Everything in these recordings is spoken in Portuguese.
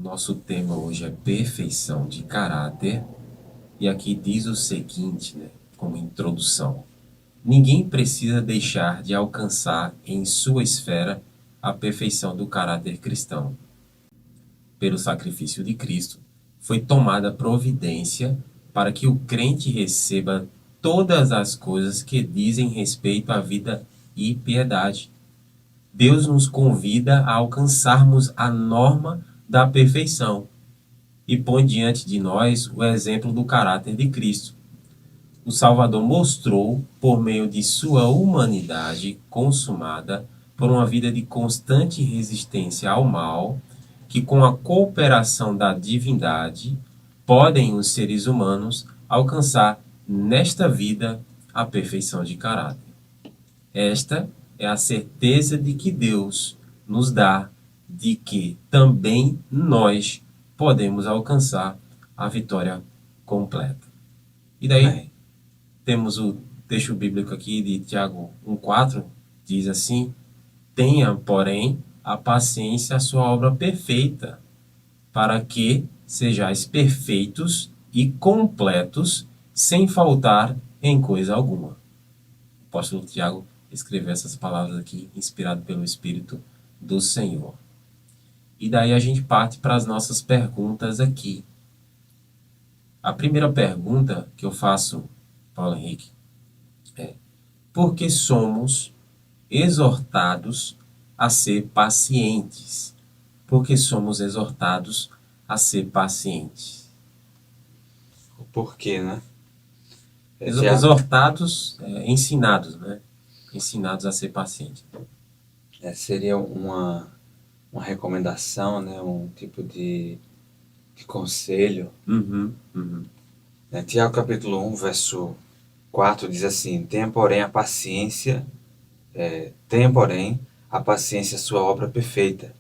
Nosso tema hoje é perfeição de caráter, e aqui diz o seguinte, né, como introdução: ninguém precisa deixar de alcançar em sua esfera a perfeição do caráter cristão. Pelo sacrifício de Cristo, foi tomada providência para que o crente receba todas as coisas que dizem respeito à vida e piedade. Deus nos convida a alcançarmos a norma da perfeição e põe diante de nós o exemplo do caráter de Cristo. O Salvador mostrou, por meio de sua humanidade consumada por uma vida de constante resistência ao mal, que com a cooperação da divindade podem os seres humanos alcançar nesta vida a perfeição de caráter. Esta é a certeza de que Deus nos dá de que também nós podemos alcançar a vitória completa. E daí Amém. temos o texto bíblico aqui de Tiago 1,4, diz assim: tenha, porém, a paciência a sua obra perfeita, para que sejais perfeitos e completos, sem faltar em coisa alguma. O apóstolo Tiago escreveu essas palavras aqui, inspirado pelo Espírito do Senhor. E daí a gente parte para as nossas perguntas aqui. A primeira pergunta que eu faço, Paulo Henrique, é: por que somos exortados a ser pacientes? Por que somos exortados a ser pacientes? O porquê, né? Exortados, ensinados, né? Ensinados a ser pacientes. Seria uma recomendação, né? Um tipo de conselho. Tiago capítulo 1, verso 4 diz assim: tenha, porém, a paciência sua obra perfeita,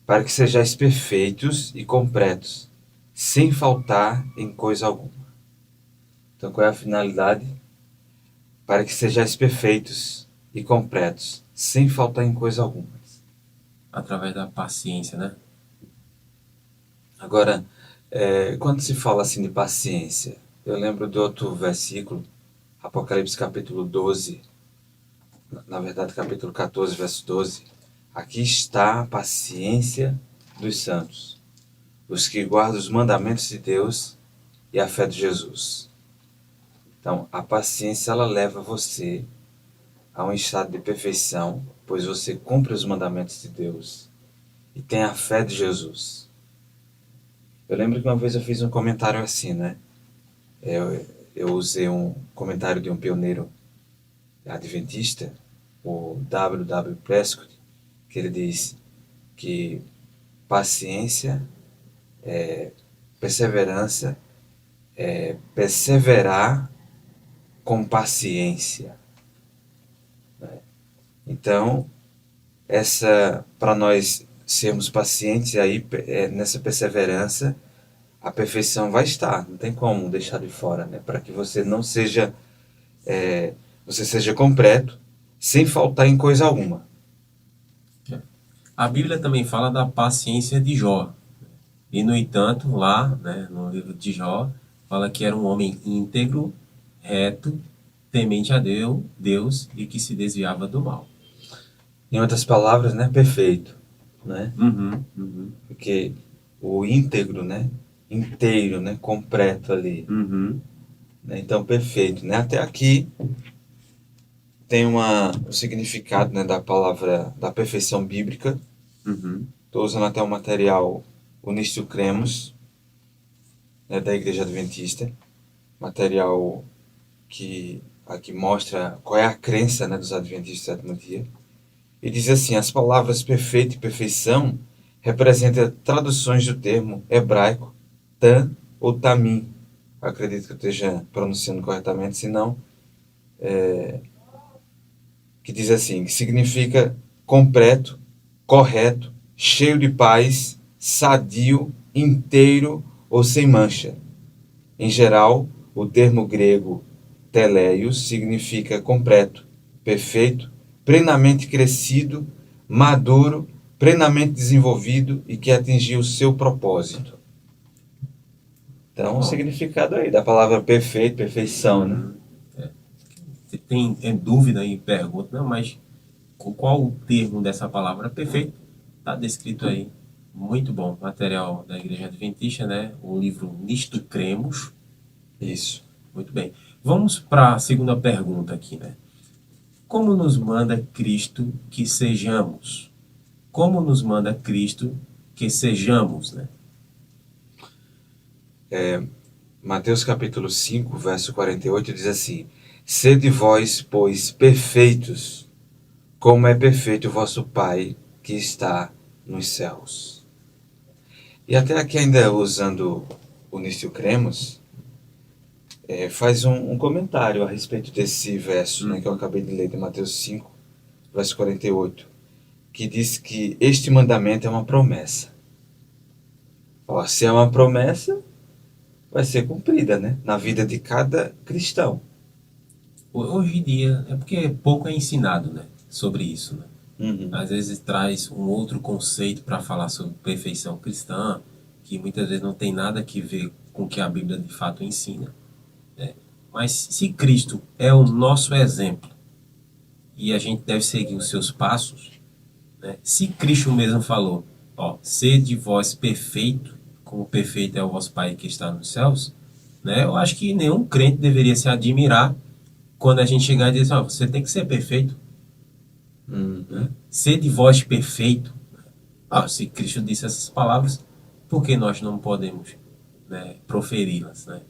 para que sejais perfeitos e completos, sem faltar em coisa alguma. Então, qual é a finalidade? Para que sejais perfeitos e completos, sem faltar em coisa alguma. Através da paciência, né? Agora, quando se fala assim de paciência, eu lembro de outro versículo, Apocalipse capítulo 12, na verdade capítulo 14, verso 12. Aqui está a paciência dos santos, os que guardam os mandamentos de Deus e a fé de Jesus. Então, a paciência, ela leva você a um estado de perfeição, pois você cumpre os mandamentos de Deus e tem a fé de Jesus. Eu lembro que uma vez eu fiz um comentário assim, né? Eu usei um comentário de um pioneiro adventista, o W. Prescott, que ele diz que paciência perseverança é perseverar com paciência. Então, para nós sermos pacientes aí, nessa perseverança, a perfeição vai estar, não tem como deixar de fora, né? Para que você não seja, você seja completo, sem faltar em coisa alguma. A Bíblia também fala da paciência de Jó. E, no entanto, lá, né, no livro de Jó, fala que era um homem íntegro, reto, temente a Deus e que se desviava do mal. Em outras palavras, né, perfeito, né? Uhum. Porque o íntegro, né, inteiro, né, completo ali, né? Então, perfeito, né? Até aqui tem o significado, né, da palavra da perfeição bíblica. Estou usando até o material Unistil Cremos, né, da Igreja Adventista, material que aqui mostra qual é a crença, né, dos Adventistas do sétimo dia. E diz assim: as palavras perfeito e perfeição representam traduções do termo hebraico tam ou tamim. Acredito que eu esteja pronunciando corretamente, senão que diz assim, que significa completo, correto, cheio de paz, sadio, inteiro ou sem mancha. Em geral, o termo grego teleios significa completo, perfeito, plenamente crescido, maduro plenamente desenvolvido e que atingiu o seu propósito. Então, o Bom. significado aí da palavra perfeito, perfeição, né? Você tem dúvida e pergunta, não, mas qual o termo dessa palavra perfeito? Está descrito aí. Muito bom. Material da Igreja Adventista, né? O livro Nisto Cremos. Isso. Muito bem. Vamos para a segunda pergunta aqui, né? Como nos manda Cristo que sejamos? Como nos manda Cristo que sejamos, né? Mateus capítulo 5, verso 48 diz assim: Sede vós, pois, perfeitos, como é perfeito o vosso Pai que está nos céus. E até aqui ainda usando o Nício Cremos, faz um comentário a respeito desse verso, né, que eu acabei de ler de Mateus 5, verso 48, que diz que este mandamento é uma promessa. Ó, se é uma promessa, vai ser cumprida, né, na vida de cada cristão. Hoje em dia, é porque pouco é ensinado, né? Sobre isso, né? Uhum. Às vezes traz um outro conceito para falar sobre perfeição cristã, que muitas vezes não tem nada que ver com o que a Bíblia de fato ensina, né? Mas se Cristo é o nosso exemplo e a gente deve seguir os seus passos, né? Se Cristo mesmo falou, ó, sede vós perfeito, como perfeito é o vosso Pai que está nos céus, né? Eu acho que nenhum crente deveria se admirar quando a gente chegar e dizer, ó, você tem que ser perfeito, né? Sede vós perfeito. Ah, se Cristo disse essas palavras, por que nós não podemos, né, proferi-las, né?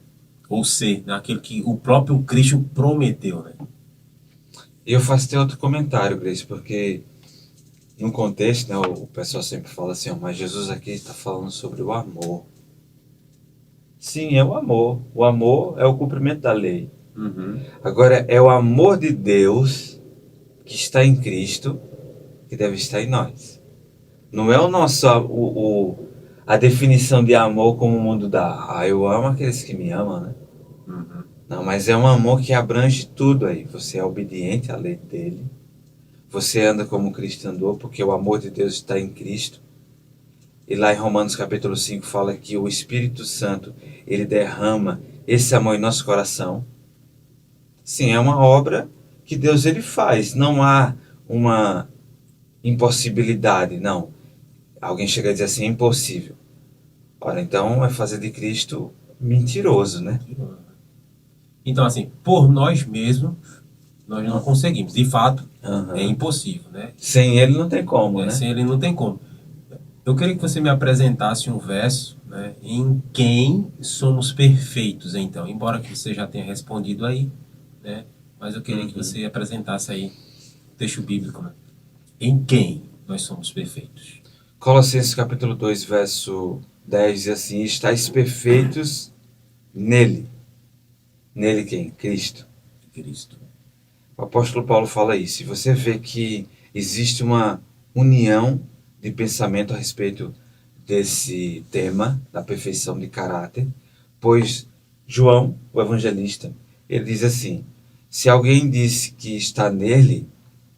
Ou ser naquilo que o próprio Cristo prometeu, né? E eu faço até outro comentário, Grace, porque no contexto, né, o pessoal sempre fala assim, ó, mas Jesus aqui está falando sobre o amor. Sim, é o amor. O amor é o cumprimento da lei. Uhum. Agora, é o amor de Deus que está em Cristo que deve estar em nós. Não é o nosso, a definição de amor como o mundo dá. Ah, eu amo aqueles que me amam, né? Uhum. Não, mas é um amor que abrange tudo aí. Você é obediente à lei dele. Você anda como Cristo andou, porque o amor de Deus está em Cristo. E lá em Romanos capítulo 5 fala que o Espírito Santo, ele derrama esse amor em nosso coração. Sim, é uma obra que Deus ele faz. Não há uma impossibilidade, não. Alguém chega a dizer assim, é impossível. Ora, então é fazer de Cristo mentiroso, né? Então, assim, por nós mesmos, nós não conseguimos. De fato, é Uhum. impossível, né? Sem ele não tem como, né? Sem ele não tem como. Eu queria que você me apresentasse um verso, né, em quem somos perfeitos, então. Embora que você já tenha respondido aí, né? Mas eu queria que você apresentasse aí o texto bíblico, né? Em quem nós somos perfeitos. Colossenses capítulo 2, verso 10 diz assim: estáis perfeitos nele. Nele quem? Cristo. Cristo. O apóstolo Paulo fala isso. E você vê que existe uma união de pensamento a respeito desse tema, da perfeição de caráter, pois João, o evangelista, ele diz assim: se alguém disse que está nele,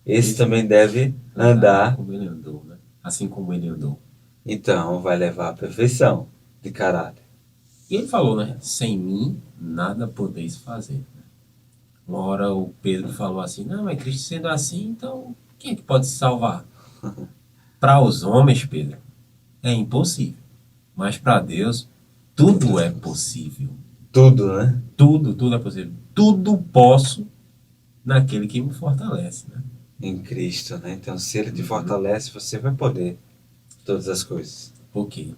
esse também deve andar, como ele andou, né? Assim como ele andou. então vai levar à perfeição de caráter. E ele falou, né? Sem mim, nada podeis fazer. Uma hora o Pedro falou assim, não, mas Cristo sendo assim, então quem é que pode se salvar? Para os homens, Pedro, é impossível. Mas para Deus, tudo é possível. Tudo, né? Tudo é possível. Tudo posso naquele que me fortalece, né? Em Cristo, né? Então, se ele te fortalece, você vai poder todas as coisas. Por quê?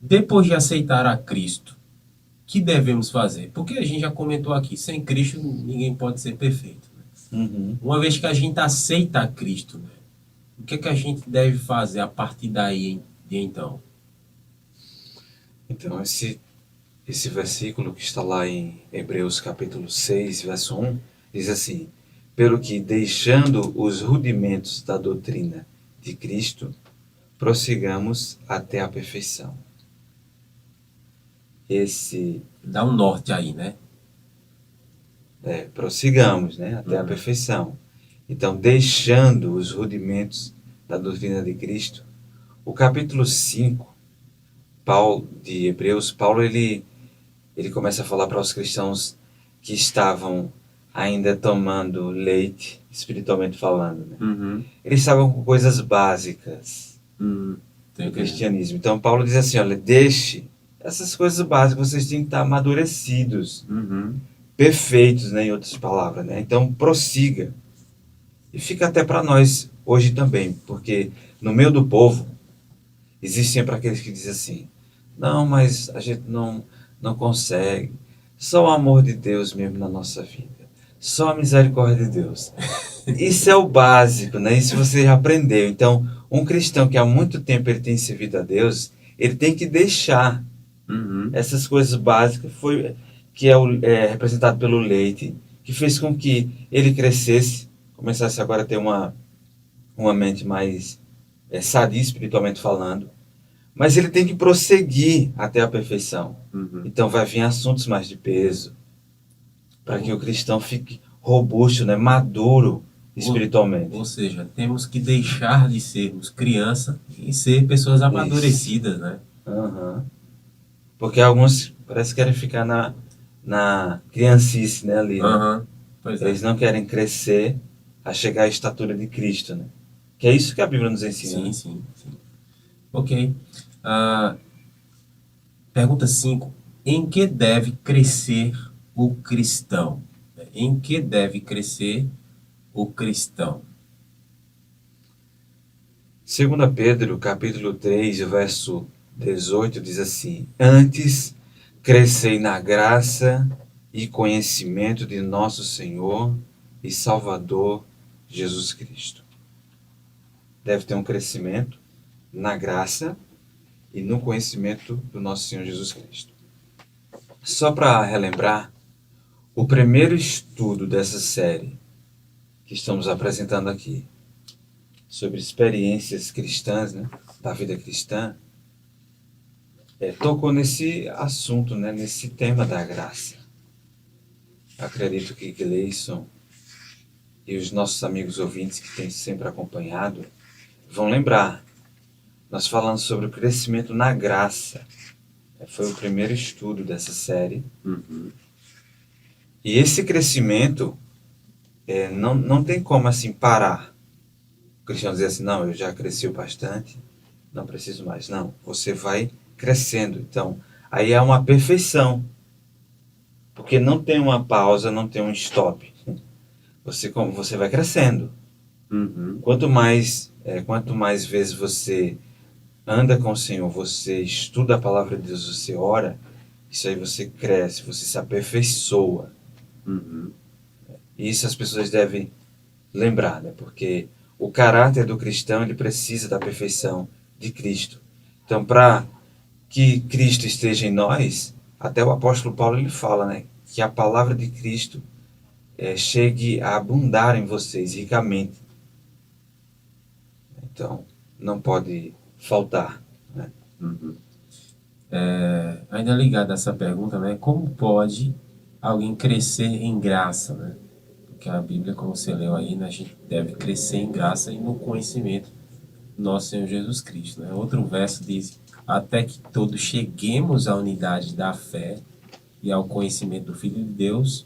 Depois de aceitar a Cristo, o que devemos fazer? Porque a gente já comentou aqui, sem Cristo ninguém pode ser perfeito. Né? Uhum. Uma vez que a gente aceita a Cristo, né? O que é que a gente deve fazer a partir daí de então? Então, esse versículo que está lá em Hebreus capítulo 6, verso 1, diz assim: pelo que, deixando os rudimentos da doutrina de Cristo, prossigamos até a perfeição. Dá um norte aí, né? Prossigamos, né, até a perfeição. Então, deixando os rudimentos da doutrina de Cristo, O capítulo 5, Paulo, de Hebreus, Paulo ele começa a falar para os cristãos que estavam ainda tomando leite, espiritualmente falando, né? Uhum. Eles estavam com coisas básicas Tô do entendendo. cristianismo. Então Paulo diz assim, olha, deixe essas coisas básicas, vocês têm que estar amadurecidos, Uhum. perfeitos, né, em outras palavras, né? Então prossiga. E fica até para nós hoje também, porque no meio do povo existe sempre aqueles que dizem assim, não, mas a gente não consegue. Só o amor de Deus mesmo na nossa vida. Só a misericórdia de Deus. Isso é o básico, né? Isso você já aprendeu. Então, um cristão que há muito tempo ele tem servido a Deus, ele tem que deixar Uhum. essas coisas básicas que é representado pelo leite, que fez com que ele crescesse, começasse agora a ter uma mente mais sadia espiritualmente falando, mas ele tem que prosseguir até a perfeição. Uhum. Então vai vir assuntos mais de peso, para que o cristão fique robusto, né, maduro espiritualmente. Ou seja, temos que deixar de sermos criança e ser pessoas amadurecidas, né? Uhum. Porque alguns parece que querem ficar na criancice, né, ali, né? Aham. Pois é. Eles não querem crescer a chegar à estatura de Cristo, né? Que é isso que a Bíblia nos ensina, Sim, né? sim, sim. Ok. Ah, pergunta 5. Em que deve crescer o cristão? Em que deve crescer o cristão? 2 Pedro, capítulo 3, verso 18, diz assim: Antes crescei na graça e conhecimento de nosso Senhor e Salvador Jesus Cristo. Deve ter um crescimento na graça e no conhecimento do nosso Senhor Jesus Cristo. Só para relembrar, o primeiro estudo dessa série que estamos apresentando aqui, sobre experiências cristãs, né, da vida cristã, tocou nesse assunto, né, nesse tema da graça. Acredito que Gleison e os nossos amigos ouvintes que têm sempre acompanhado vão lembrar. Nós falamos sobre o crescimento na graça. Foi o primeiro estudo dessa série. Uhum. E esse crescimento não tem como assim parar. O cristão dizer assim, não, eu já cresci bastante, não preciso mais. Não, você vai crescendo. Então, aí é uma perfeição. Porque não tem uma pausa, não tem um stop. Você vai crescendo. Uhum. Quanto mais vezes você anda com o Senhor, você estuda a palavra de Deus, você ora, isso aí você cresce, você se aperfeiçoa. Uhum. E isso as pessoas devem lembrar, né? Porque o caráter do cristão ele precisa da perfeição de Cristo. Então, para que Cristo esteja em nós, até o apóstolo Paulo ele fala, né? Que a palavra de Cristo chegue a abundar em vocês ricamente. Então, não pode faltar, né? Uhum. Ainda ligado a essa pergunta, né? Como pode alguém crescer em graça, né? Porque a Bíblia, como você leu aí, né, a gente deve crescer em graça e no conhecimento do nosso Senhor Jesus Cristo, né? Outro verso diz: até que todos cheguemos à unidade da fé e ao conhecimento do Filho de Deus,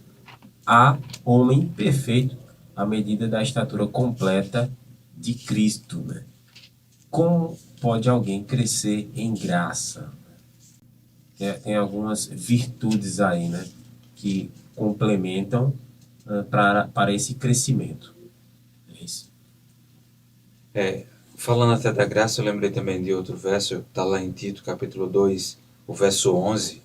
a homem perfeito, à medida da estatura completa de Cristo, né? Como pode alguém crescer em graça? Tem algumas virtudes aí, né, que complementam para esse crescimento. É isso. Falando até da graça, eu lembrei também de outro verso, está lá em Tito, capítulo 2, o verso 11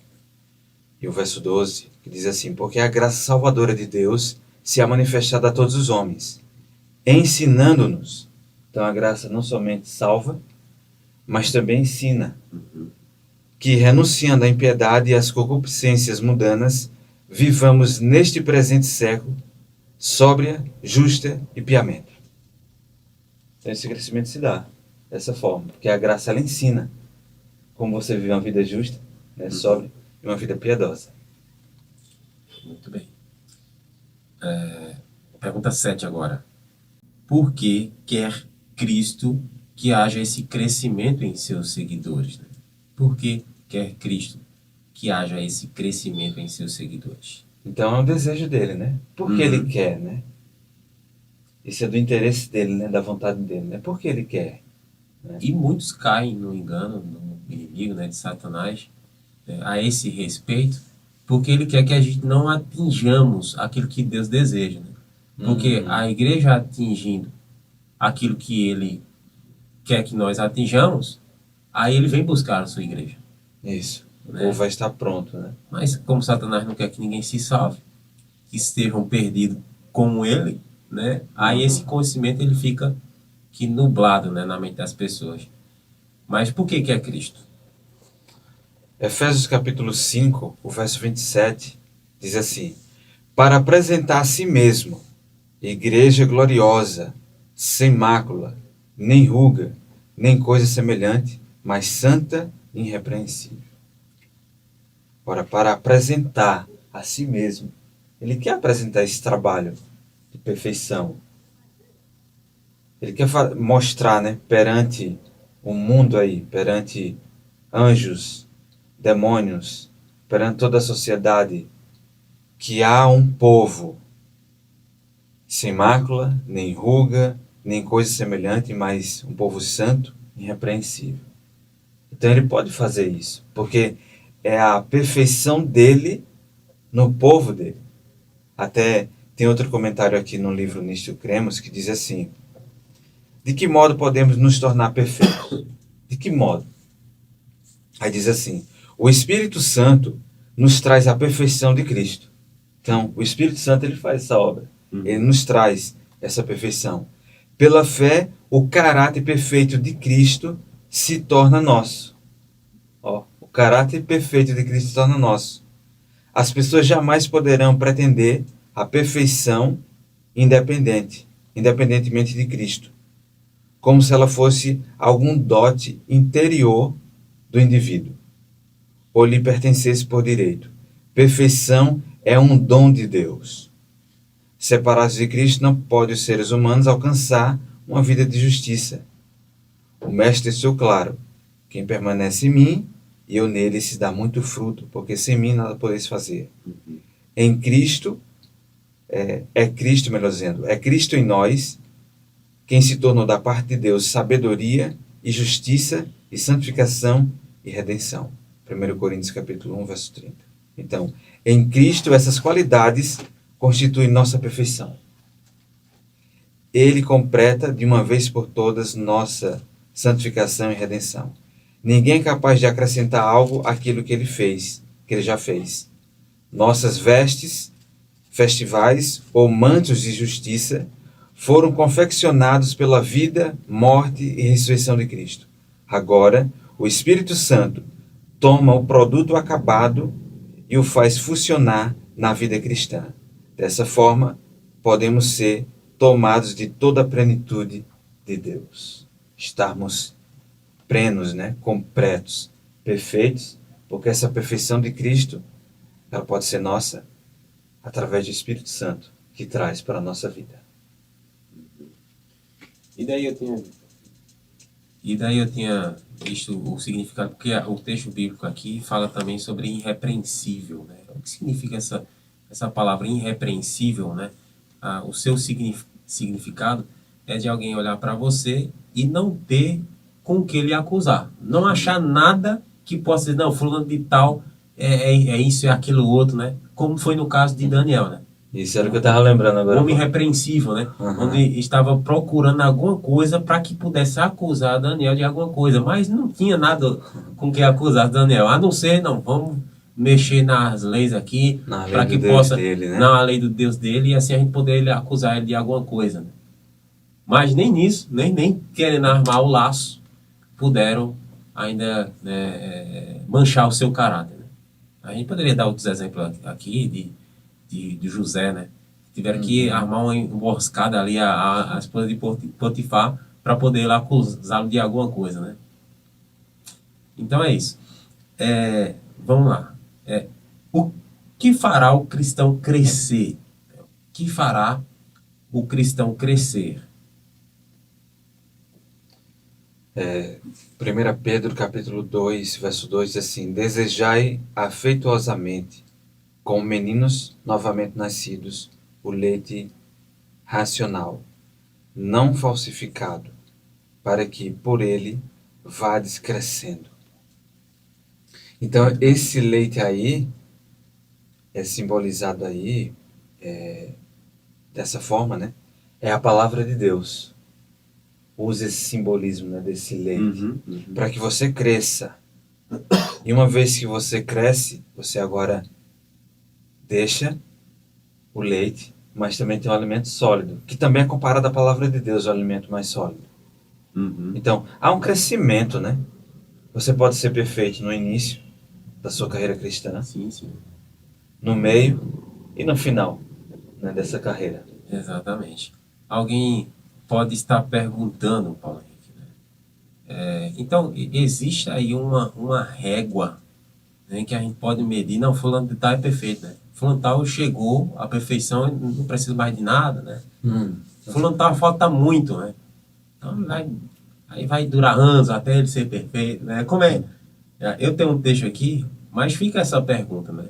e o verso 12, que diz assim: Porque a graça salvadora de Deus se há manifestado a todos os homens, ensinando-nos. Então a graça não somente salva, mas também ensina que, renunciando à impiedade e às concupiscências mundanas, vivamos neste presente século sóbria, justa e piamente. Então esse crescimento se dá dessa forma, porque a graça ela ensina como você vive uma vida justa, né, sóbria e uma vida piedosa. Muito bem. Pergunta 7 agora. Por que quer Cristo que haja esse crescimento em seus seguidores, né? Por que quer Cristo que haja esse crescimento em seus seguidores? Então é um desejo dele, né? Por que ele Uhum. quer, né? Isso é do interesse dele, né? Da vontade dele, né? Por que ele quer? E muitos caem no engano, no inimigo, né, de Satanás, a esse respeito, porque ele quer que a gente não atinjamos aquilo que Deus deseja, né? Porque Uhum. a igreja atingindo aquilo que ele quer que nós atinjamos, aí ele vem buscar a sua igreja, Isso. O povo né? vai estar pronto, né? Mas como Satanás não quer que ninguém se salve, que estejam perdidos como ele, né? Aí esse Uhum. conhecimento ele fica que nublado, né, na mente das pessoas. Mas por que é Cristo? Efésios capítulo 5, o verso 27, diz assim: para apresentar a si mesmo, igreja gloriosa, sem mácula, nem ruga, nem coisa semelhante, mas santa e irrepreensível. Ora, para apresentar a si mesmo, ele quer apresentar esse trabalho de perfeição. Ele quer mostrar, né, perante o mundo aí, perante anjos, demônios, perante toda a sociedade, que há um povo sem mácula, nem ruga, nem coisa semelhante, mas um povo santo e irrepreensível. Então ele pode fazer isso, porque é a perfeição dele no povo dele. Até tem outro comentário aqui no livro Nisto Cremos que diz assim: de que modo podemos nos tornar perfeitos? De que modo? Aí diz assim: o Espírito Santo nos traz a perfeição de Cristo. Então, o Espírito Santo ele faz essa obra. Ele nos traz essa perfeição. Pela fé, o caráter perfeito de Cristo se torna nosso. Ó, o caráter perfeito de Cristo se torna nosso. As pessoas jamais poderão pretender a perfeição independentemente de Cristo, como se ela fosse algum dote interior do indivíduo, ou lhe pertencesse por direito. Perfeição é um dom de Deus. Separados de Cristo, não podem os seres humanos alcançar uma vida de justiça. O Mestre deixou claro: quem permanece em mim e eu nele se dá muito fruto, porque sem mim nada podeis fazer. Em Cristo, Cristo, melhor dizendo, é Cristo em nós, quem se tornou da parte de Deus sabedoria e justiça e santificação e redenção. 1 Coríntios capítulo 1, verso 30. Então, em Cristo essas qualidades constituem nossa perfeição. Ele completa de uma vez por todas nossa santificação e redenção. Ninguém é capaz de acrescentar algo àquilo que ele fez, que ele já fez. Nossas vestes, festivais ou mantos de justiça foram confeccionados pela vida, morte e ressurreição de Cristo. Agora, o Espírito Santo toma o produto acabado e o faz funcionar na vida cristã. Dessa forma, podemos ser tomados de toda a plenitude de Deus. Estarmos plenos, né? Completos, perfeitos, porque essa perfeição de Cristo, ela pode ser nossa através do Espírito Santo, que traz para a nossa vida. E daí eu tinha, e daí eu tinha visto o significado, porque o texto bíblico aqui fala também sobre irrepreensível, né? O que significa essa palavra irrepreensível, né? O seu significado é de alguém olhar para você e não ter com o que lhe acusar. Não achar nada que possa dizer, não, fulano de tal é isso, é aquilo outro, né? Como foi no caso de Daniel, né? Isso era o que eu estava lembrando O agora. homem irrepreensível, né? Uhum. Onde estava procurando alguma coisa para que pudesse acusar Daniel de alguma coisa, mas não tinha nada com que acusar Daniel, a não ser, não, vamos mexer nas leis aqui, Na lei para do que Deus possa, dele, né? na lei do Deus dele, e assim a gente poder acusar ele de alguma coisa, né? Mas nem nisso, nem querendo armar o laço, puderam ainda, né, manchar o seu caráter, né? A gente poderia dar outros exemplos aqui de José, né? Tiveram que armar uma emboscada ali a esposa de Potifar para poder lá acusá-lo de alguma coisa, né? Então é isso. Vamos lá. O que fará o cristão crescer? O que fará o cristão crescer? 1 Pedro capítulo 2, verso 2 diz assim: Desejai afetuosamente, como meninos novamente nascidos, o leite racional, não falsificado, para que por ele vades crescendo. Então, Muito bom. esse leite aí é simbolizado aí dessa forma, né? É a palavra de Deus. Usa esse simbolismo, né, desse leite Uhum. para que você cresça. E uma vez que você cresce, você agora deixa o leite, mas também tem um alimento sólido, que também é comparado à palavra de Deus, o alimento mais sólido. Uhum. Então, há um crescimento, né? Você pode ser perfeito no início da sua carreira cristã, Sim, sim. no meio e no final, né, dessa carreira. Exatamente. Alguém pode estar perguntando, Paulo Henrique, né? Então, existe aí uma régua, né, que a gente pode medir. Não, fulano de tal é perfeito, né? Fulano de tal chegou à perfeição e não precisa mais de nada, né? Fulano de tal falta muito, né? Então, aí vai durar anos até ele ser perfeito, né? Como é? Eu tenho um texto aqui, mas fica essa pergunta, né?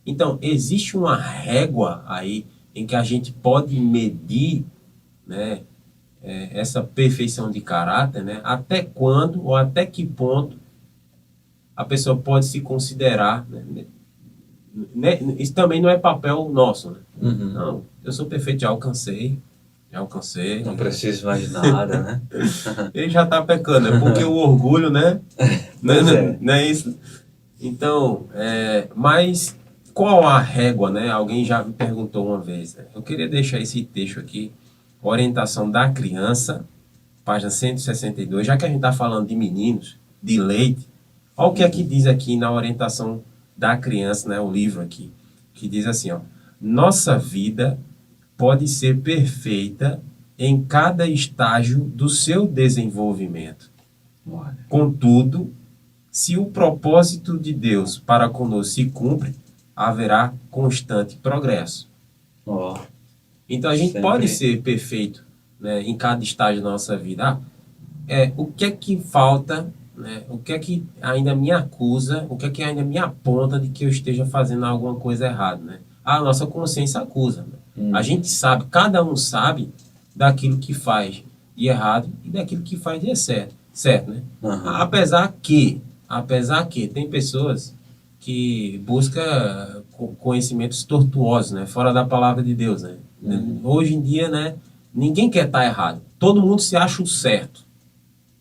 Então, existe uma régua aí em que a gente pode medir, né, essa perfeição de caráter, né? Até quando ou até que ponto a pessoa pode se considerar, né? Isso também não é papel nosso, né? Uhum. Não, eu sou perfeito, já alcancei, Não né? preciso mais de nada, né? Ele já está pecando, é porque o orgulho, né? Não, Pois não, é. não é isso? Então, mas qual a régua, né? Alguém já me perguntou uma vez, né? Eu queria deixar esse texto aqui, Orientação da Criança, página 162, já que a gente está falando de meninos, de leite, olha o que é que diz aqui na Orientação da Criança, né? O livro aqui, que diz assim, ó: nossa vida pode ser perfeita em cada estágio do seu desenvolvimento. Olha. Contudo, se o propósito de Deus para conosco se cumpre, haverá constante progresso. Ó, Então a gente pode sempre. ser perfeito, né, em cada estágio da nossa vida. O que é que falta, né? O que é que ainda me acusa, o que é que ainda me aponta de que eu esteja fazendo alguma coisa errada, né? A nossa consciência acusa, né? A gente sabe, cada um sabe daquilo que faz de errado e daquilo que faz de certo, certo, né? Aham. Apesar que tem pessoas que buscam conhecimentos tortuosos, né? Fora da palavra de Deus, né? Hoje em dia, né? Ninguém quer estar errado. Todo mundo se acha o certo,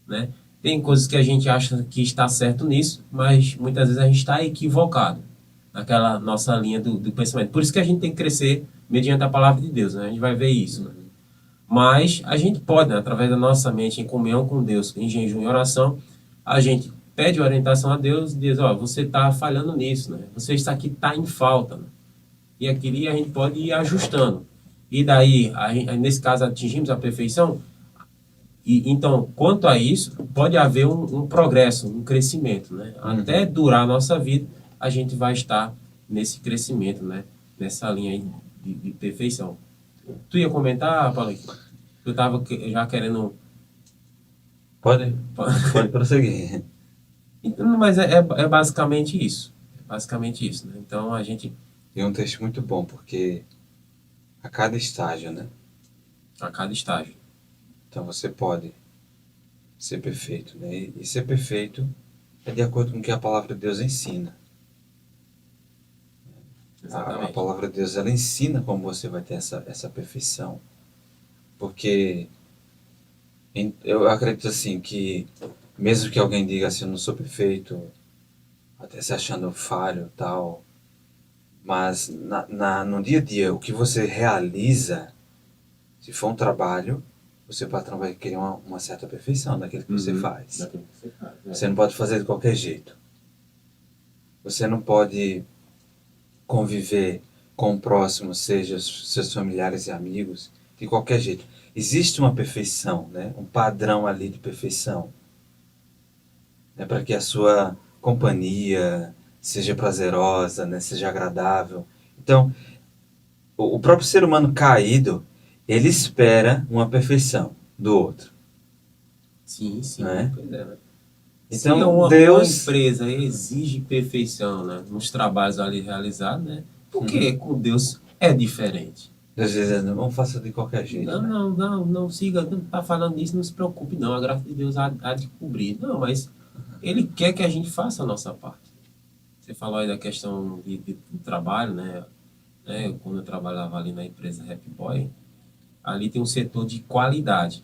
né? Tem coisas que a gente acha que está certo nisso, mas muitas vezes a gente está equivocado naquela nossa linha do pensamento. Por isso que a gente tem que crescer mediante a palavra de Deus, né? A gente vai ver isso, né? Mas a gente pode, né, através da nossa mente, em comunhão com Deus, em jejum e oração, a gente pede orientação a Deus e diz, ó, você está falhando nisso, né? Você está aqui, está em falta, né? E aqui a gente pode ir ajustando. E daí, nesse caso, atingimos a perfeição. E, então, quanto a isso, pode haver um progresso, um crescimento, né? Até durar a nossa vida, a gente vai estar nesse crescimento, né? Nessa linha aí de perfeição. Tu ia comentar, Paulo? Tu estava já querendo... Pode prosseguir. Então, mas é basicamente isso. É basicamente isso, né? Então, a gente, E é um texto muito bom, porque a cada estágio, né? a cada estágio. Então você pode ser perfeito, né? E ser perfeito é de acordo com o que a palavra de Deus ensina. A Exatamente. palavra de Deus, ela ensina como você vai ter essa perfeição. Porque eu acredito assim que, mesmo que alguém diga assim, eu não sou perfeito, até se achando falho tal, mas no dia a dia, o que você realiza, se for um trabalho, o seu patrão vai querer uma certa perfeição naquilo que você faz. Daquilo que você faz, né? Você não pode fazer de qualquer jeito. Você não pode conviver com o próximo, seja os seus familiares e amigos, de qualquer jeito. Existe uma perfeição, né? Um padrão ali de perfeição, né? Para que a sua companhia seja prazerosa, né? Seja agradável. Então, o próprio ser humano caído, ele espera uma perfeição do outro. Sim, sim, né? pois é, né? Se Então, uma Deus... empresa exige perfeição, né, nos trabalhos ali realizados, né, por que com Deus é diferente? Deus dizendo, vamos fazer de qualquer jeito, Não, né? não, não, não siga, não está falando nisso, não se preocupe, não. A graça de Deus há de cobrir. Não, mas Ele quer que a gente faça a nossa parte. Você falou aí da questão de trabalho, né? Quando eu trabalhava ali na empresa Happy Boy, ali tem um setor de qualidade,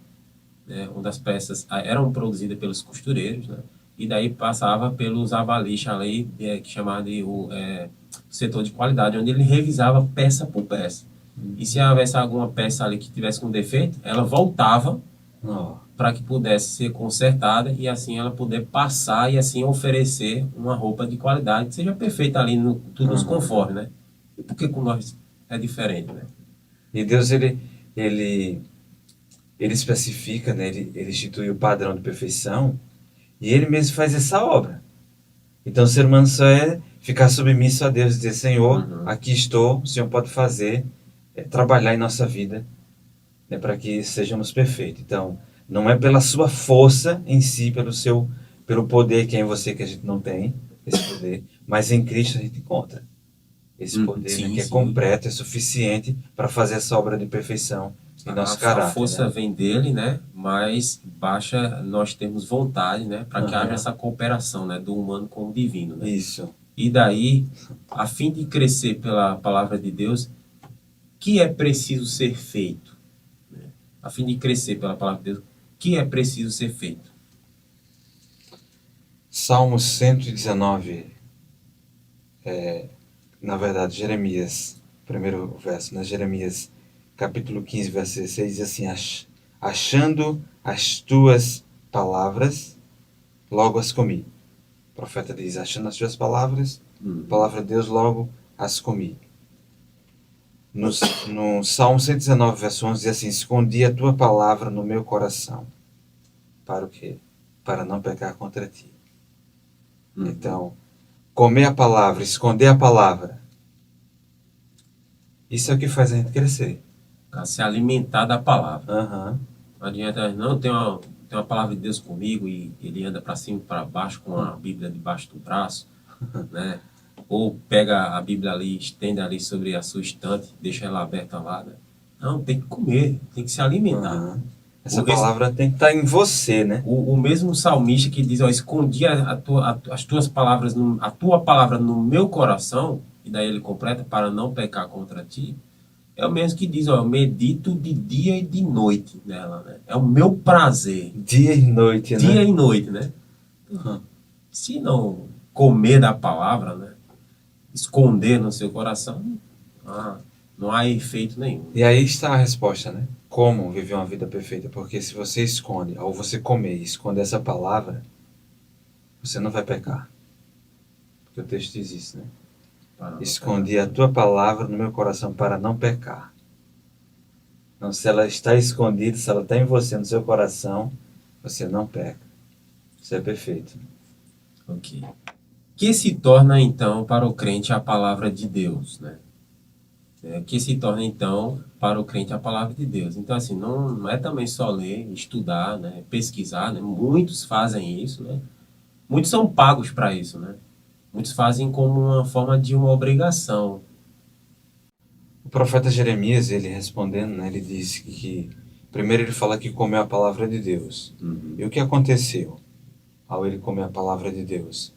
né? Onde as peças eram produzidas pelos costureiros, né? E daí passava pelos avalistas ali, que chamava de setor de qualidade, onde ele revisava peça por peça. E se houvesse alguma peça ali que tivesse com defeito, ela voltava Ó, para que pudesse ser consertada e assim ela poder passar e assim oferecer uma roupa de qualidade que seja perfeita ali, no, tudo nos uhum. conforme, né? E por que com nós é diferente, né? E Deus, ele, ele especifica, né? Ele institui o padrão de perfeição e ele mesmo faz essa obra. Então o ser humano só é ficar submisso a Deus e dizer, Senhor, Uhum. aqui estou, o Senhor pode fazer, trabalhar em nossa vida, né, para que sejamos perfeitos. Então, não é pela sua força em si, pelo poder que é em você que a gente não tem, esse poder, mas em Cristo a gente encontra esse poder, né, Sim, que é sim. completo, é suficiente para fazer essa obra de perfeição em nosso A caráter, força né? vem dele, né? Mas baixa nós temos vontade, né? Para que haja Aham. essa cooperação, né? Do humano com o divino, né? Isso. E daí, a fim de crescer pela palavra de Deus, que é preciso ser feito? A fim de crescer pela palavra de Deus, que é preciso ser feito? Salmo 119, na verdade, Jeremias, primeiro verso, né? Jeremias, capítulo 15, verso 16, diz assim: Achando as tuas palavras, logo as comi. O profeta diz: Achando as tuas palavras, Uhum. palavra de Deus, logo as comi. No, no Salmo 119, verso 11, diz assim: Escondi a tua palavra no meu coração. Para o quê? Para não pecar contra ti. Uhum. Então, comer a palavra, esconder a palavra, isso é o que faz a gente crescer. Para se alimentar da palavra. Aham. Não adianta, não, tem uma palavra de Deus comigo e ele anda para cima e para baixo com a Bíblia debaixo do braço, né? Ou pega a Bíblia ali, estende ali sobre a sua estante, deixa ela aberta lá, né? Não, tem que comer, tem que se alimentar. Aham. Essa O, esse, palavra tem que estar em você, né? o mesmo salmista que diz, ó, escondi as tuas palavras, a tua palavra no meu coração, e daí ele completa, para não pecar contra ti, é o mesmo que diz, ó, eu medito de dia e de noite nela, né? É o meu prazer, Dia e noite, dia né? e noite, né? Se não comer da palavra, né? Esconder no seu coração, ah, não há efeito nenhum. E aí está a resposta, né? Como viver uma vida perfeita? Porque se você esconde, ou você comer e esconde essa palavra, você não vai pecar. Porque o texto diz isso, né? Para não pecar. Escondi a tua palavra no meu coração para não pecar. Então, se ela está escondida, se ela está em você, no seu coração, você não peca. Isso é perfeito. Ok. Que se torna então para o crente a palavra de Deus, né? Que se torna então para o crente a palavra de Deus. Então assim, não é também só ler, estudar, né? Pesquisar, né? Muitos fazem isso, né? Muitos são pagos para isso, né? Muitos fazem como uma forma de uma obrigação. O profeta Jeremias, ele respondendo, né, ele disse que primeiro ele fala que comeu a palavra de Deus. Uhum. E o que aconteceu ao ele comer a palavra de Deus?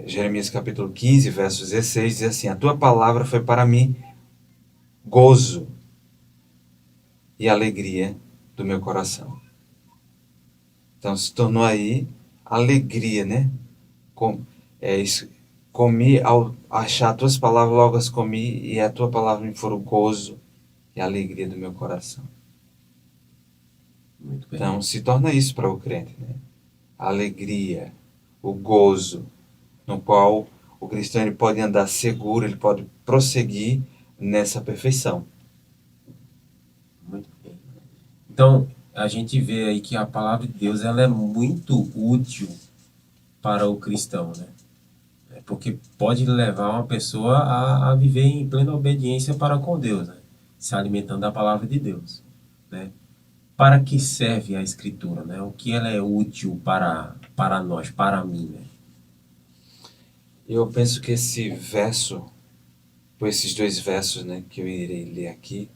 Jeremias capítulo 15, verso 16, diz assim: A tua palavra foi para mim gozo e alegria do meu coração. Então se tornou aí alegria, né? Com, comi, ao achar as tuas palavras, logo as comi, e a tua palavra me for o gozo e a alegria do meu coração. Muito bem. Então se torna isso para o crente, né? A alegria, o gozo, no qual o cristão ele pode andar seguro, ele pode prosseguir nessa perfeição. Muito bem. Então, a gente vê aí que a palavra de Deus ela é muito útil para o cristão, né? Porque pode levar uma pessoa a viver em plena obediência para com Deus, né? Se alimentando da palavra de Deus, né? para que serve a Escritura, né? O que ela é útil para nós, para mim, né? Eu penso que esse verso, ou esses dois versos, né, que eu irei ler aqui,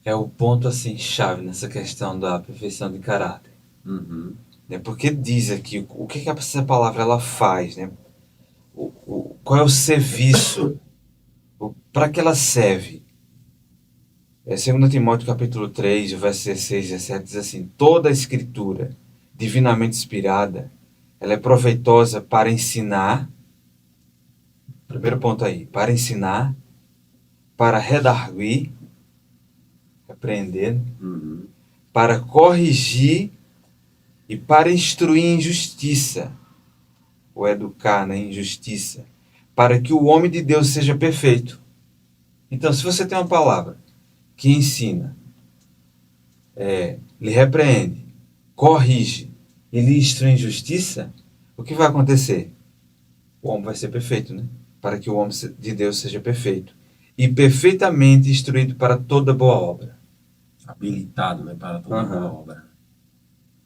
é o ponto assim chave nessa questão da perfeição de caráter, Uhum. né? Porque diz aqui o que essa palavra ela faz, né? Qual é o serviço, para que ela serve? 2 Timóteo capítulo 3, o verso 16 e 17 diz assim: toda a escritura divinamente inspirada, ela é proveitosa para ensinar, primeiro ponto aí, para ensinar, para redarguir, repreender, Uhum. para corrigir e para instruir em justiça, ou educar na injustiça, para que o homem de Deus seja perfeito. Então, se você tem uma palavra que ensina, lhe repreende, corrige e lhe instrui em justiça, o que vai acontecer? O homem vai ser perfeito, né? Para que o homem de Deus seja perfeito e perfeitamente instruído para toda boa obra. Habilitado, né, para toda boa Uhum. obra.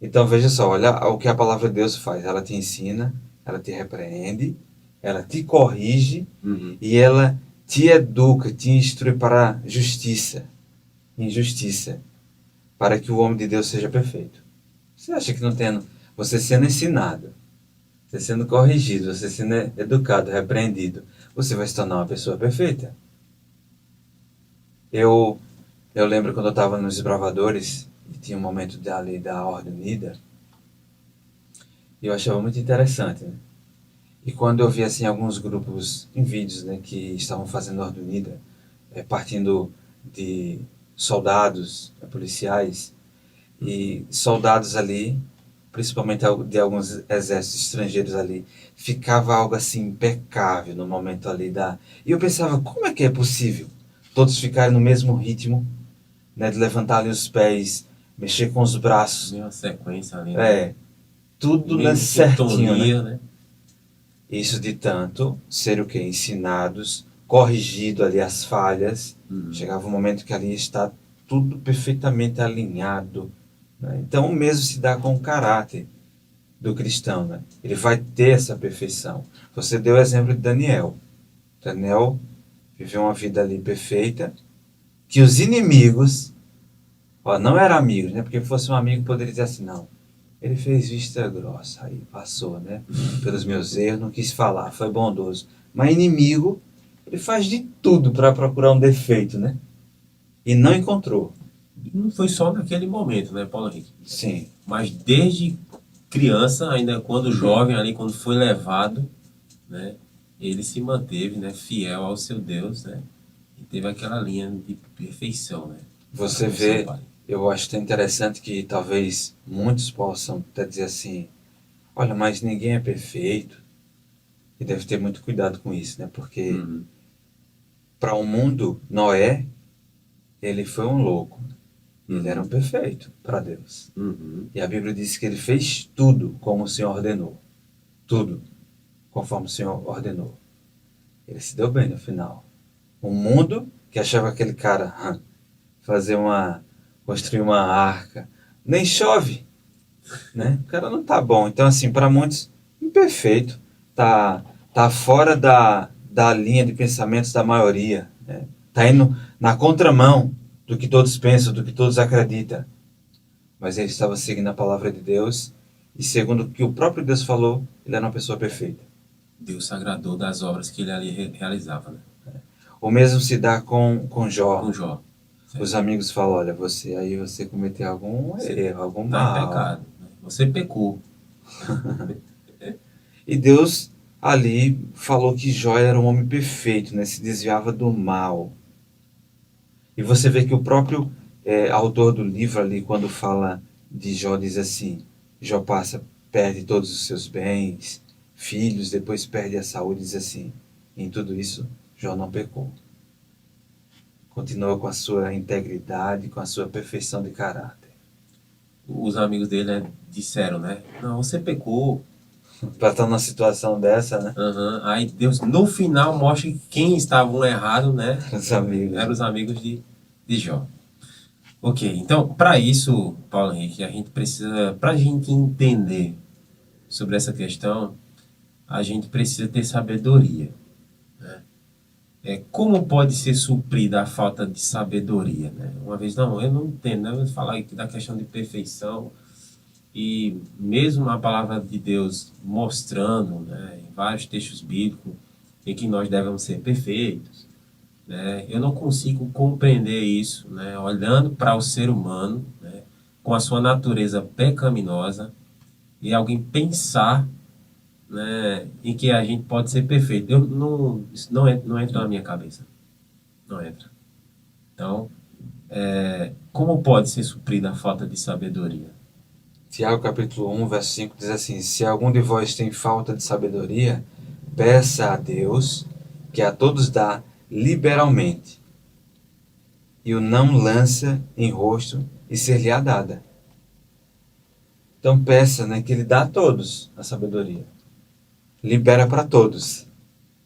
Então veja só, olha o que a palavra de Deus faz. Ela te ensina, ela te repreende, ela te corrige Uhum. e ela te educa, te instrui para a justiça, injustiça, para que o homem de Deus seja perfeito. Você acha que não tem você sendo ensinado, você sendo corrigido, você sendo educado, repreendido, você vai se tornar uma pessoa perfeita? Eu, eu lembro quando eu estava nos Desbravadores e tinha um momento ali da Ordem Unida, e eu achava muito interessante, né? E quando eu vi assim alguns grupos em vídeos, né, que estavam fazendo Ordem Unida, partindo de soldados, policiais, e soldados ali, principalmente de alguns exércitos estrangeiros ali, ficava algo assim impecável no momento ali da... E eu pensava, como é que é possível todos ficarem no mesmo ritmo, né, de levantar ali os pés, mexer com os braços, Mesma sequência ali, né? tudo né, Mesma certinho, né? sintonia, né? Isso de tanto ser o que? Ensinados, corrigido ali as falhas. Uhum. Chegava um momento que ali está tudo perfeitamente alinhado, né? Então o mesmo se dá com o caráter do cristão, né? Ele vai ter essa perfeição. Você deu o exemplo de Daniel. Daniel viveu uma vida ali perfeita, que os inimigos, ó, não eram amigos, né? Porque fosse um amigo poderia dizer assim, não, ele fez vista grossa, aí passou, né? Pelos meus erros, não quis falar, foi bondoso. Mas inimigo, ele faz de tudo para procurar um defeito, né? E não encontrou. E não foi só naquele momento, né, Paulo Henrique? Sim. Mas desde criança, ainda quando jovem ali, quando foi levado, né, ele se manteve, né, fiel ao seu Deus, né, e teve aquela linha de perfeição, né. Você vê, eu acho tão interessante que talvez muitos possam até dizer assim, olha, mas ninguém é perfeito. E deve ter muito cuidado com isso, né? Porque Uhum. para o mundo, Noé, ele foi um louco. Ele era um perfeito para Deus. Uhum. E a Bíblia diz que ele fez tudo como o Senhor ordenou. Tudo conforme o Senhor ordenou. Ele se deu bem no final. O mundo que achava aquele cara construir uma arca, nem chove, né? O cara não tá bom. Então assim, para muitos, imperfeito, tá fora da linha de pensamentos da maioria, né? Tá indo na contramão do que todos pensam, do que todos acreditam. Mas ele estava seguindo a palavra de Deus e segundo o que o próprio Deus falou, ele era uma pessoa perfeita. Deus se agradou das obras que ele ali realizava, né? O mesmo se dá com Com Jó. Jó. Os Certo? amigos falam, olha, você cometeu algum Você erro, algum está em mal. pecado, né? Você pecou. E Deus ali falou que Jó era um homem perfeito, né? Se desviava do mal. E você vê que o próprio autor do livro ali, quando fala de Jó, diz assim, Jó perde todos os seus bens, filhos, depois perde a saúde, diz assim, em tudo isso, Jó não pecou. Continua com a sua integridade, com a sua perfeição de caráter. Os amigos dele, né, disseram, né? Não, você pecou. Para estar numa situação dessa, né? Uhum. Aí Deus, no final, mostra que quem estavam errado, né? Os amigos. Eram os amigos de Jó. Ok, então, para isso, Paulo Henrique, a gente precisa, para a gente entender sobre essa questão, a gente precisa ter sabedoria. Como pode ser suprida a falta de sabedoria, né? Uma vez, não, eu não entendo, né? Eu vou falar aqui da questão de perfeição e mesmo a palavra de Deus mostrando, né, em vários textos bíblicos, em que nós devemos ser perfeitos, né? Eu não consigo compreender isso, né? Olhando para o ser humano, né, com a sua natureza pecaminosa e alguém pensar, né, em que a gente pode ser perfeito. Eu não, isso não entra na minha cabeça. Não entra. Então, como pode ser suprida a falta de sabedoria? Tiago capítulo 1, verso 5 diz assim: Se algum de vós tem falta de sabedoria, peça a Deus, que a todos dá liberalmente, e o não lança em rosto, e ser-lhe-á dada. Então peça, né, que ele dá a todos a sabedoria. Libera para todos,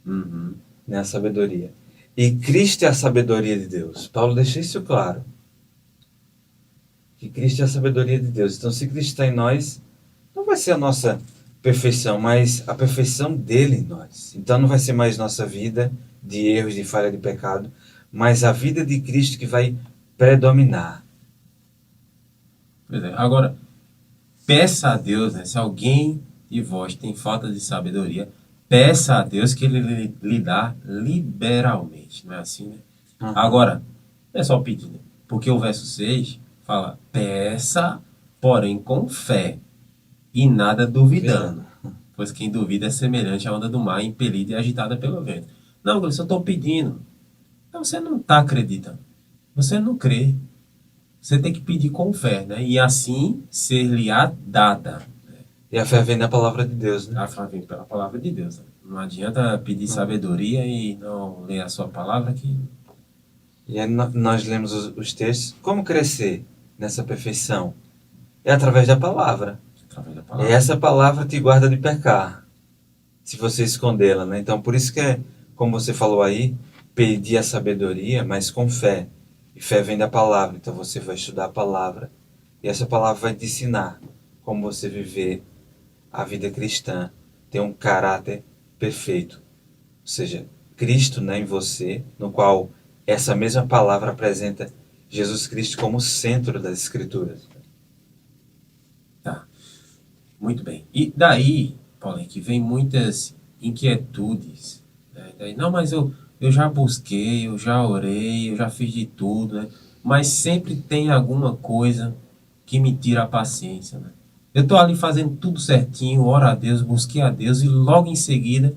Uhum. né, a sabedoria. E Cristo é a sabedoria de Deus. Paulo deixa isso claro. Que Cristo é a sabedoria de Deus. Então, se Cristo está em nós, não vai ser a nossa perfeição, mas a perfeição dele em nós. Então, não vai ser mais nossa vida de erros, de falha, de pecado, mas a vida de Cristo que vai predominar. Pois é. Agora, peça a Deus, né, se alguém de vós tem falta de sabedoria, peça a Deus que ele lhe dá liberalmente. Não é assim, né? Uhum. Agora, não é só pedir, né? Porque o verso 6 fala, peça, porém com fé, e nada duvidando. Duvidando. Pois quem duvida é semelhante à onda do mar, impelida e agitada pelo vento. Não, eu só estou pedindo. Então você não está acreditando. Você não crê. Você tem que pedir com fé, né? E assim ser-lhe-á dada. E a fé vem da palavra de Deus, né? A fé vem pela palavra de Deus, né? Não adianta pedir Uhum. sabedoria e não ler a sua palavra que E aí nós lemos os textos. Como crescer nessa perfeição? É através da palavra. através da É palavra. essa palavra te guarda de pecar, se você escondê-la, né? Então, por isso que é, como você falou aí, pedir a sabedoria, mas com fé. E fé vem da palavra, então você vai estudar a palavra. E essa palavra vai te ensinar como você viver a vida cristã, ter um caráter perfeito. Ou seja, Cristo, né, em você, no qual essa mesma palavra apresenta Jesus Cristo como centro das Escrituras. Tá. Muito bem. E daí, Paulinho, que vem muitas inquietudes. Né? Daí, não, mas eu já busquei, eu já orei, eu já fiz de tudo, né? Mas sempre tem alguma coisa que me tira a paciência, né? Eu tô ali fazendo tudo certinho, oro a Deus, busquei a Deus e logo em seguida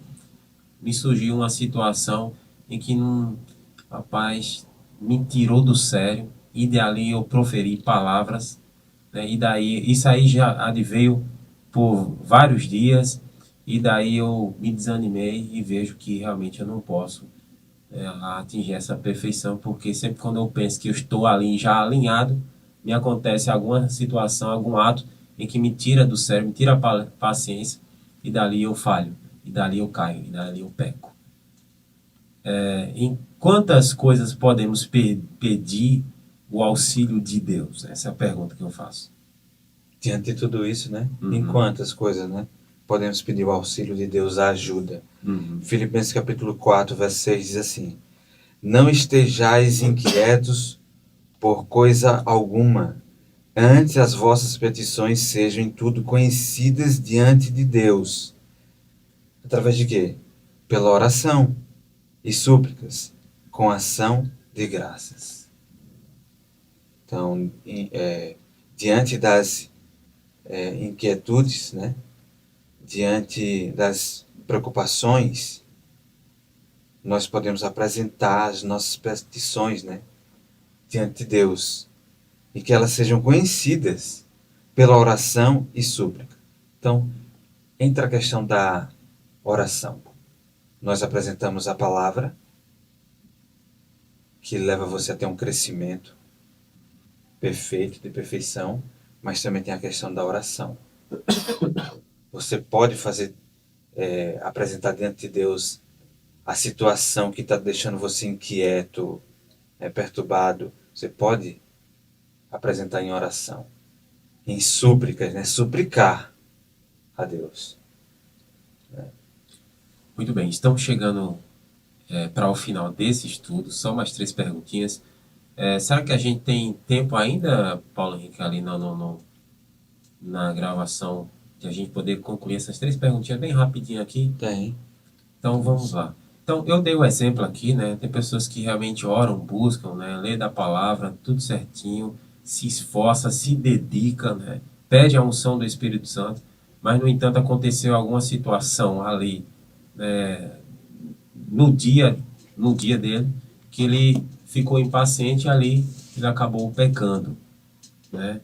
me surgiu uma situação em que não, rapaz, me tirou do sério e dali eu proferi palavras, né? E daí isso aí já adveio por vários dias e daí eu me desanimei e vejo que realmente eu não posso atingir essa perfeição, porque sempre quando eu penso que eu estou ali já alinhado, me acontece alguma situação, algum ato em que me tira do sério, me tira a paciência e dali eu falho, e dali eu caio, e dali eu peco. Em quantas coisas podemos pedir o auxílio de Deus? Essa é a pergunta que eu faço. Diante de tudo isso, né? Em Uhum, quantas coisas, né? Podemos pedir o auxílio de Deus, a ajuda. uhum. Filipenses capítulo 4, verso 6 diz assim: Não estejais inquietos por coisa alguma, antes as vossas petições sejam em tudo conhecidas diante de Deus. Através de quê? Pela oração e súplicas, com ação de graças. Então, diante das inquietudes, né? Diante das preocupações, nós podemos apresentar as nossas petições, né? Diante de Deus. E que elas sejam conhecidas pela oração e súplica. Então, entra a questão da oração. Nós apresentamos a palavra, que leva você a ter um crescimento perfeito, de perfeição, mas também tem a questão da oração. Você pode fazer, apresentar diante de Deus a situação que está deixando você inquieto, perturbado. Você pode apresentar em oração, em súplicas, né? Suplicar a Deus. Muito bem, estamos chegando para o final desse estudo, só mais 3 perguntinhas. Será que a gente tem tempo ainda, Paulo Henrique, ali na gravação, de a gente poder concluir essas 3 perguntinhas bem rapidinho aqui? Tem. Então vamos lá. Então eu dei o exemplo aqui, né? Tem pessoas que realmente oram, buscam, né? Lê da palavra, tudo certinho, se esforça, se dedica, né? Pede a unção do Espírito Santo, mas no entanto aconteceu alguma situação ali, né? no dia dele, que ele ficou impaciente ali, ele acabou pecando, né?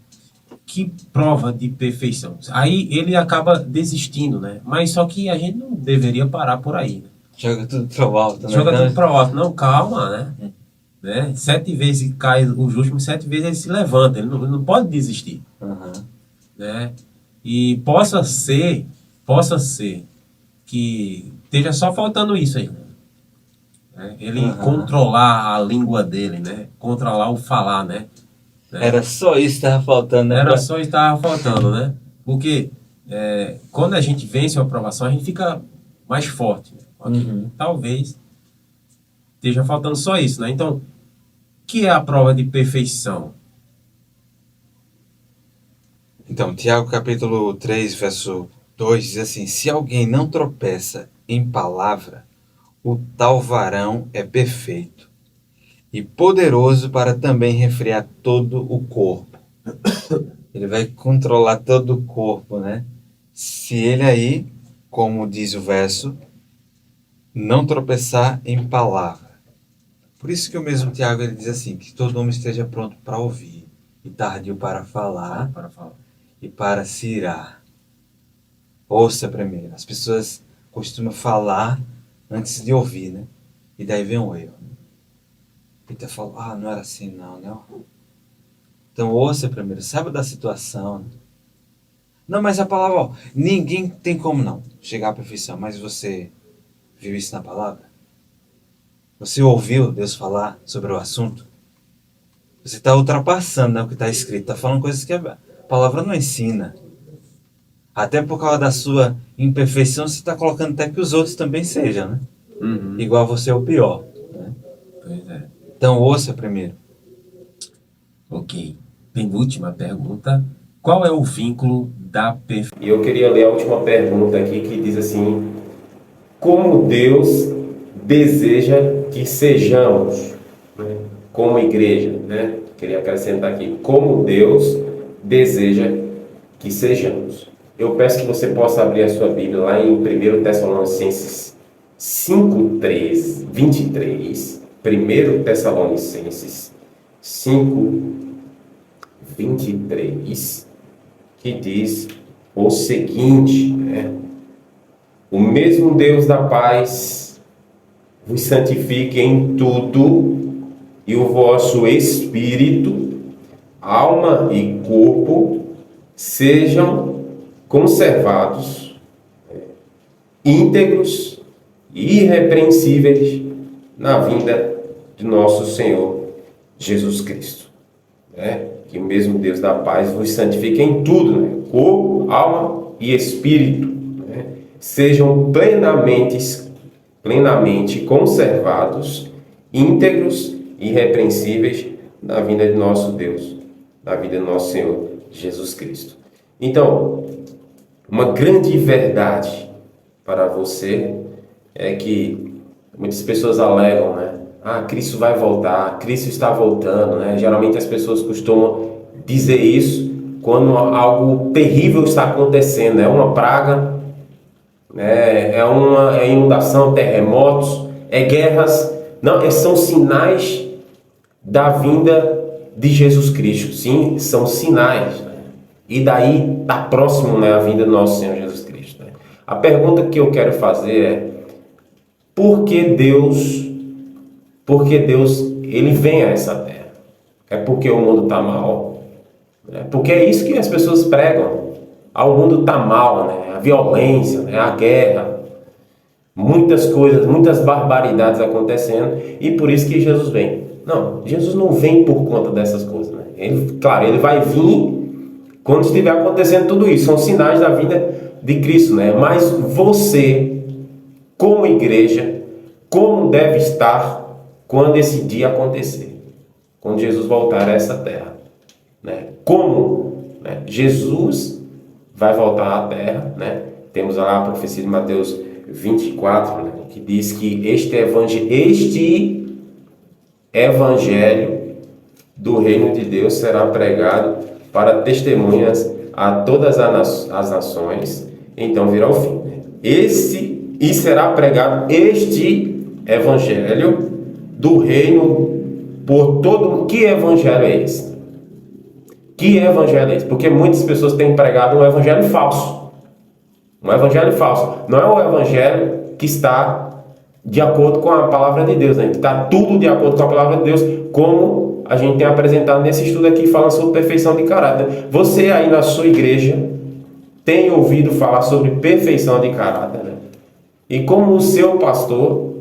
Que prova de perfeição. Aí ele acaba desistindo, né? Mas só que a gente não deveria parar por aí, né? Joga tudo pro alto, né? Joga tudo para o alto. Não, calma, né? 7 vezes cai o justo, mas 7 vezes ele se levanta. Ele não pode desistir, Uhum. né? E possa ser que esteja só faltando isso aí, né? Ele controlar a língua dele, né? Controlar o falar, né? Era só isso que estava faltando, né? Era só isso que estava faltando, né? Porque quando a gente vence uma aprovação, a gente fica mais forte, né? Uhum. Talvez esteja faltando só isso, né? Então, o que é a prova de perfeição? Então, Tiago capítulo 3, verso 2 diz assim: se alguém não tropeça em palavra, o tal varão é perfeito e poderoso para também refrear todo o corpo. Ele vai controlar todo o corpo, né? Se ele aí, como diz o verso, não tropeçar em palavra. Por isso que o mesmo Tiago ele diz assim, que todo homem esteja pronto para ouvir e tardio para falar e para se irar. Ouça primeiro. As pessoas costumam falar antes de ouvir, né? E daí vem um erro. Peter fala, não era assim não, né? Então ouça primeiro, saiba da situação. Né? Não, mas a palavra, ninguém tem como não chegar à perfeição, mas você viu isso na palavra? Você ouviu Deus falar sobre o assunto? Você está ultrapassando, né, o que está escrito, está falando coisas que a palavra não ensina. Até por causa da sua imperfeição, você está colocando até que os outros também sejam, né? Uhum. Igual você é o pior. Né? Pois é. Então ouça primeiro. Ok. Penúltima pergunta. Qual é o vínculo da perfeição? E eu queria ler a última pergunta aqui que diz assim: como Deus deseja que sejamos, né, como igreja, né? Queria acrescentar aqui, como Deus deseja que sejamos. Eu peço que você possa abrir a sua Bíblia lá em 1 Tessalonicenses 5:23. 1 Tessalonicenses 5:23, que diz o seguinte, né? O mesmo Deus da paz vos santifique em tudo, e o vosso espírito, alma e corpo sejam conservados, íntegros e irrepreensíveis na vinda de nosso Senhor Jesus Cristo. Que o mesmo Deus da paz vos santifique em tudo, né? Corpo, alma e espírito, né? Sejam plenamente conservados, íntegros e irrepreensíveis na vinda de nosso Deus, na vida do nosso Senhor Jesus Cristo. Então, uma grande verdade para você é que muitas pessoas alegam, né? Cristo vai voltar, Cristo está voltando, né? Geralmente as pessoas costumam dizer isso quando algo terrível está acontecendo, né? Uma praga, né? É uma inundação, terremotos, guerras. Não, são sinais da vinda de Jesus Cristo. Sim, são sinais, né? E daí está próximo, né, a vinda do nosso Senhor Jesus Cristo, né? A pergunta que eu quero fazer é: por que Deus ele vem a essa terra? É porque o mundo está mal? Porque é isso que as pessoas pregam. O mundo está mal, né? A violência, né? A guerra, muitas coisas, muitas barbaridades acontecendo, e por isso que Jesus vem. Não, Jesus não vem por conta dessas coisas, né? Claro, ele vai vir quando estiver acontecendo tudo isso. São sinais da vinda de Cristo, né? Mas você, como igreja, como deve estar quando esse dia acontecer? Quando Jesus voltar a essa terra, né? Como, né? Jesus vai voltar à terra, né? Temos lá a profecia de Mateus 24, né? Que diz que este evangelho do reino de Deus será pregado para testemunhas a todas as nações, então virá o fim, né? E será pregado este evangelho do reino por todo mundo. Que evangelho é esse? Que evangelho é esse? Porque muitas pessoas têm pregado um evangelho falso. Um evangelho falso. Não é o evangelho que está de acordo com a palavra de Deus, né? Que está tudo de acordo com a palavra de Deus, como a gente tem apresentado nesse estudo aqui, falando sobre perfeição de caráter. Você aí na sua igreja tem ouvido falar sobre perfeição de caráter, né? E como o seu pastor,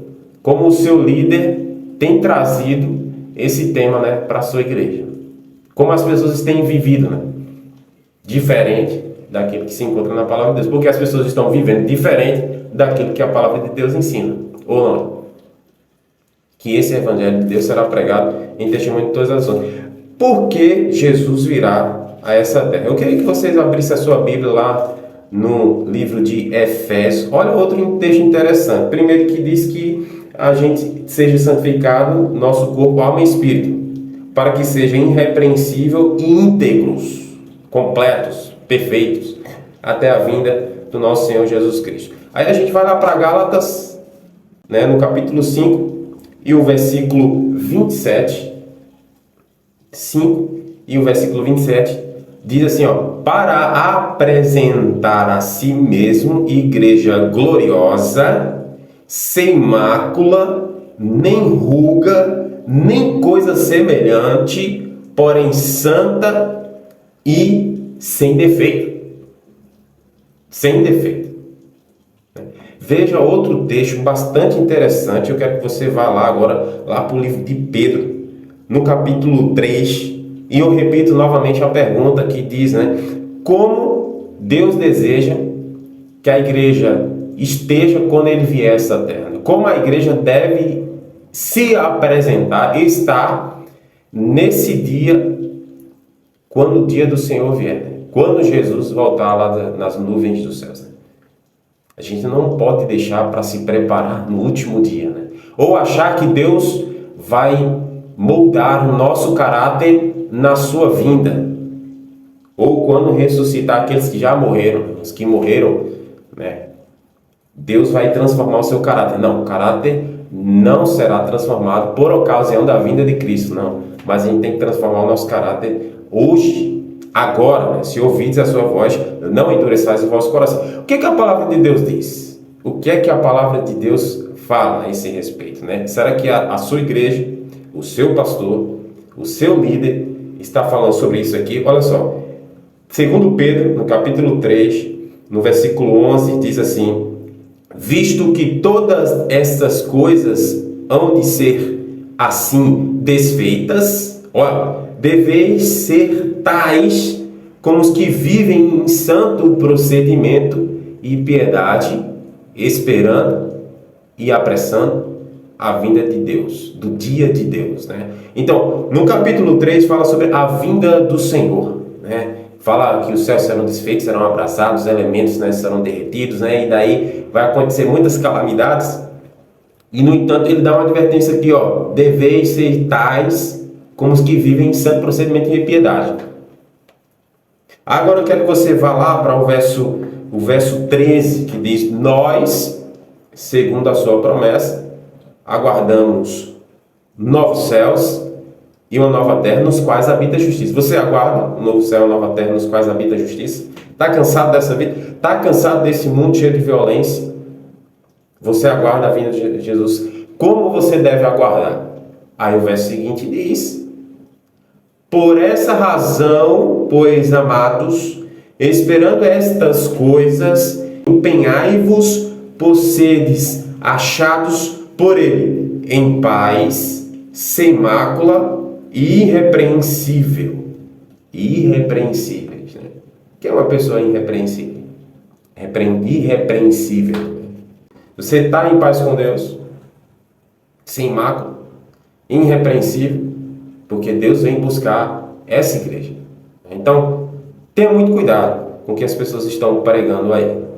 como o seu líder tem trazido esse tema, né, para a sua igreja. Como as pessoas têm vivido, né? Diferente daquilo que se encontra na palavra de Deus. Porque as pessoas estão vivendo diferente daquilo que a palavra de Deus ensina. Ou não? Que esse evangelho de Deus será pregado em testemunho de todas as nações. Porque Jesus virá a essa terra. Eu queria que vocês abrissem a sua Bíblia lá no livro de Efésios. Olha outro texto interessante. Primeiro, que diz que a gente seja santificado, nosso corpo, alma e espírito, para que sejam irrepreensível e íntegros, completos, perfeitos, até a vinda do nosso Senhor Jesus Cristo. Aí a gente vai lá para Gálatas, né, no capítulo 5 e o versículo 27. 5 e o versículo 27 diz assim, ó: para apresentar a si mesmo igreja gloriosa, sem mácula, nem ruga, nem coisa semelhante, porém santa e sem defeito. Sem defeito. Veja outro texto bastante interessante. Eu quero que você vá lá agora, lá para o livro de Pedro, no capítulo 3. E eu repito novamente a pergunta que diz, né? Como Deus deseja que a igreja esteja quando ele vier a essa terra? Como a igreja deve se apresentar, estar nesse dia, quando o dia do Senhor vier, quando Jesus voltar lá nas nuvens dos céus, né? A gente não pode deixar para se preparar no último dia, né? Ou achar que Deus vai moldar o nosso caráter na sua vinda, ou quando ressuscitar aqueles que já morreram, os que morreram, né? Deus vai transformar o seu caráter. Não, o caráter não será transformado por ocasião da vinda de Cristo, não. Mas a gente tem que transformar o nosso caráter hoje, agora, né? Se ouvides a sua voz, não endureçais o vosso coração. O que é que a palavra de Deus diz? O que é que a palavra de Deus fala a esse respeito, né? Será que a sua igreja, o seu pastor, o seu líder está falando sobre isso aqui? Olha só, segundo Pedro, no capítulo 3, no versículo 11, diz assim: visto que todas estas coisas hão de ser assim desfeitas, deveis ser tais como os que vivem em santo procedimento e piedade, esperando e apressando a vinda de Deus, do dia de Deus, né? Então, no capítulo 3 fala sobre a vinda do Senhor, né? Fala que os céus serão desfeitos, serão abraçados, os elementos, né, serão derretidos, né? E daí vai acontecer muitas calamidades. E, no entanto, ele dá uma advertência aqui, ó: deveis ser tais como os que vivem em santo procedimento e piedade. Agora eu quero que você vá lá para o verso 13, que diz: nós, segundo a sua promessa, aguardamos novos céus e uma nova terra nos quais habita a justiça. Você aguarda um novo céu e uma nova terra nos quais habita a justiça? Está cansado dessa vida? Está cansado desse mundo cheio de violência? Você aguarda a vinda de Jesus. Como você deve aguardar? Aí o verso seguinte diz: por essa razão, pois, amados, esperando estas coisas, empenhai-vos por seres achados por ele, em paz, sem mácula e irrepreensível, irrepreensíveis. Né? O que é uma pessoa irrepreensível? Irrepreensível. Você está em paz com Deus, sem mácula, irrepreensível, porque Deus vem buscar essa igreja. Então, tenha muito cuidado com o que as pessoas estão pregando aí.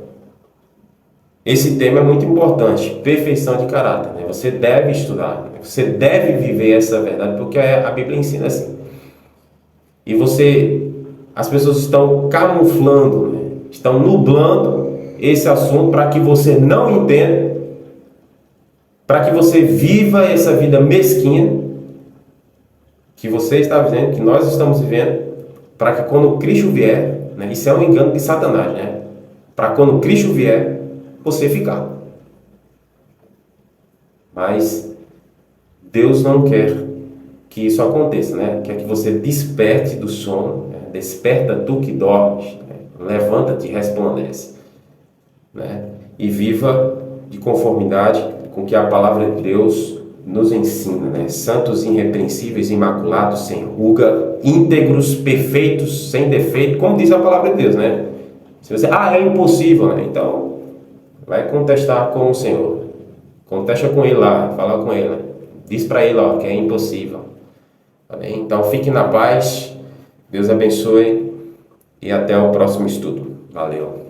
Esse tema é muito importante, perfeição de caráter. Né? Você deve estudar, você deve viver essa verdade, porque a Bíblia ensina assim. E as pessoas estão camuflando, né? Estão nublando esse assunto para que você não entenda, para que você viva essa vida mesquinha que você está vivendo, que nós estamos vivendo, para que quando Cristo vier, né? Isso é um engano de Satanás, né? Para quando Cristo vier, você ficar. Mas Deus não quer que isso aconteça, né? Quer que você desperte do sono, né? Desperta tu que dormes, né? Levanta-te e resplandece, né? E viva de conformidade com que a palavra de Deus nos ensina, né? Santos, irrepreensíveis, imaculados, sem ruga, íntegros, perfeitos, sem defeito, como diz a palavra de Deus, né? Se você, é impossível, né? Então, vai contestar com o Senhor. Contesta com Ele lá, fala com Ele, né? Diz para Ele, que é impossível. Tá bem? Então, fique na paz. Deus abençoe e até o próximo estudo. Valeu!